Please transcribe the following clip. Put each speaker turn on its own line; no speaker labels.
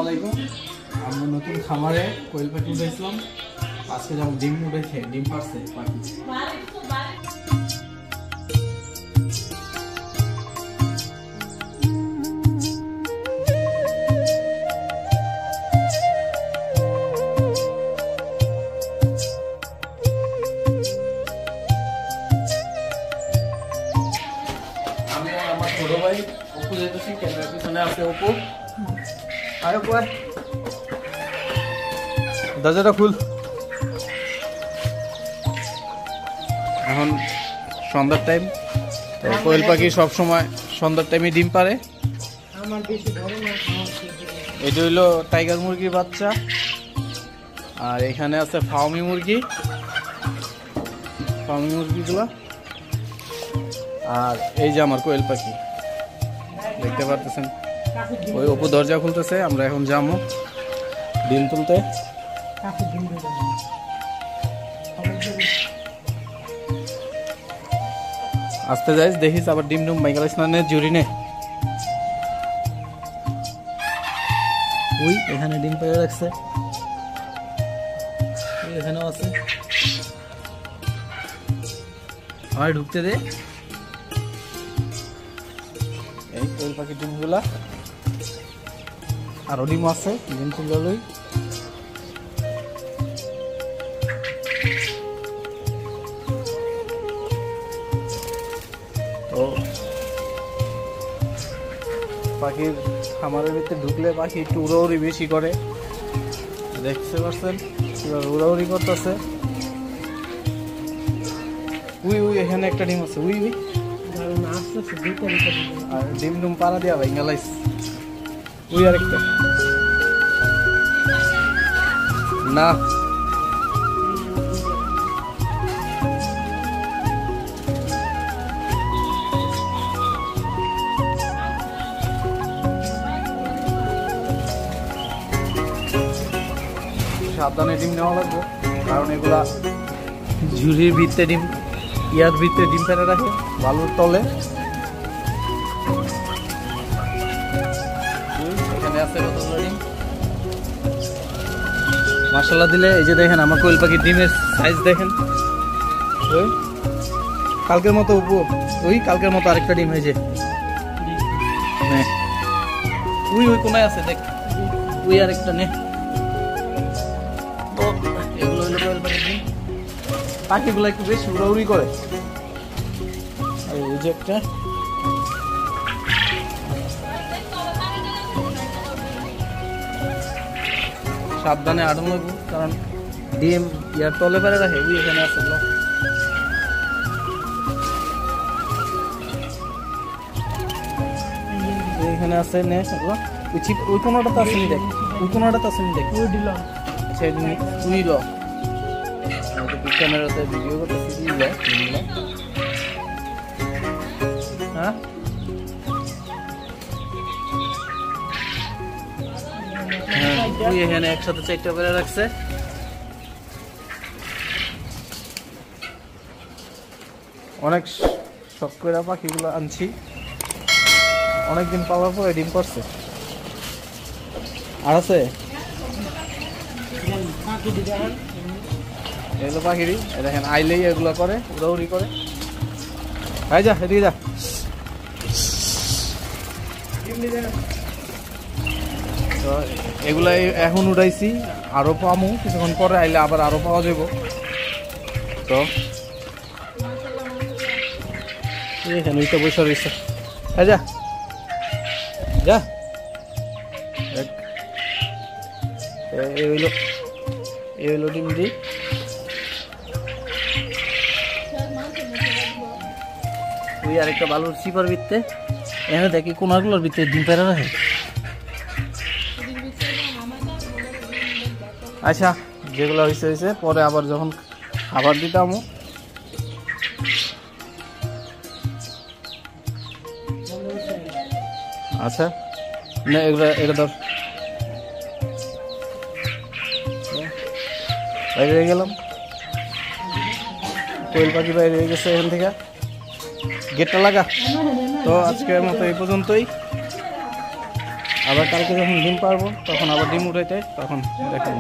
আলাইকুম। আমরা নতুন খামারে কোয়েল পাখি উঠেছিলাম। আজকে যেমন ডিম উঠেছে, ডিম পারছে পাখি। আমি আমার ছোট ভাই অপু যেতেছি, ক্যামেরার পিছনে আছে অপু। আরে অপু, দরজাটা খুল। এখন সন্ধ্যার টাইম, কোয়েল পাখি সবসময় সন্ধ্যার টাইমে ডিম পারে। এটা হইলো টাইগার মুরগির বাচ্চা, আর এখানে আছে ফার্মি মুরগিগুলো। আর এই যে আমার কোয়েল পাখি দেখতে পারতেছেন, ওই অপু দরজা খুলতেছে। আমরা এখন যাবো ডিম তুলতে। আসতে যাইস, দেখিস আবার ডিম ডুম বাইকাল স্নানের জুড়ি নে। ওই এখানে ডিম পেয়ে রাখছে, এখানেও আছে। আমার ঢুকতে দে। এই কোয়েল পাখির ডিমগুলা, আরো ডিম আছে, ডিম তুললেই। তো পাখির খামারের ভিতরে ঢুকলে পাখি একটু উড়াউড়ি বেশি করে, দেখতে পাচ্ছেন কিভাবে উড়াউড়ি করতেছে। উই উই এখানে একটা ডিম আছে, উই উই। আর ডিম ডুম পাড়া দিয়া ভাই গেলাইস। উই আরেকটা না, সাবধানে ডিম নেওয়া লাগবে, কারণ এগুলা ঝুড়ির ভিতরে ডিম, ইয়ার ভিতরে ডিম পেড়ে রাখে বালুর তলে। এখানে আছে কতগুলো ডিম মাশাআল্লাহ দিলে। এই যে দেখেন আমার কোয়েল পাখির ডিমের সাইজ দেখেন, ওই কালকের মতো ওই কালকের মতো আরেকটা ডিম হয়েছে। ওই ওই কোনায় আছে দেখ, ওই আরেকটা নে। এগুলো হলো কোয়েল পাখির ডিম। পাখিগুলো একটু বেশি উড়াউড়ি করে। এই যে একটা সাবধানে আড়ানো লাগবে, কারণ ডিম ইয়ার তলে পেরে রাখে। ওই এখানে আছে, এখানে আছে নে। ওই কোনোটা তো আসেনি দেখ, ওই কোনোটা তো আসেনি দেখ। ওই দিল তুই ল ক্যামেরাতে ভিডিও করতেছি। হ্যাঁ তুই এখানে একসাথে 4টা করে রাখছে। অনেক শখ করে পাখিগুলো আনছি, অনেকদিন পাওয়ার পরে ডিম করছে। আর আছে এগুলো পাখিরই, দেখেন আইলেই এগুলো করে, উড়াউড়ি করে। ভাই যা এদিকে যা। তো এগুলাই এখন উঠাইছি, আরো পামু কিছুক্ষণ পরে, আইলে আবার আরো পাওয়া যাব। তো এখানে তো বসে রয়েছে। যা যা, এই হইলো ডিম দি। ওই আরেকটা বালুর চিপার ভিতরে, এখানে দেখি কোনাগুলোর ভিতরে ডিম পেড়া রাখে। আচ্ছা, যেগুলো হয়েছে পরে আবার যখন খাবার দিতাম। আচ্ছা না, এটা ধর, বাইরে হয়ে গেলাম। কোয়েল পাখি বাইরে হয়ে গেছে এখান থেকে, গেটটা লাগা। তো আজকের মতো এই পর্যন্তই। আবার কালকে যখন ডিম পারবো তখন আবার ডিম উঠাইতে তখন দেখাবো।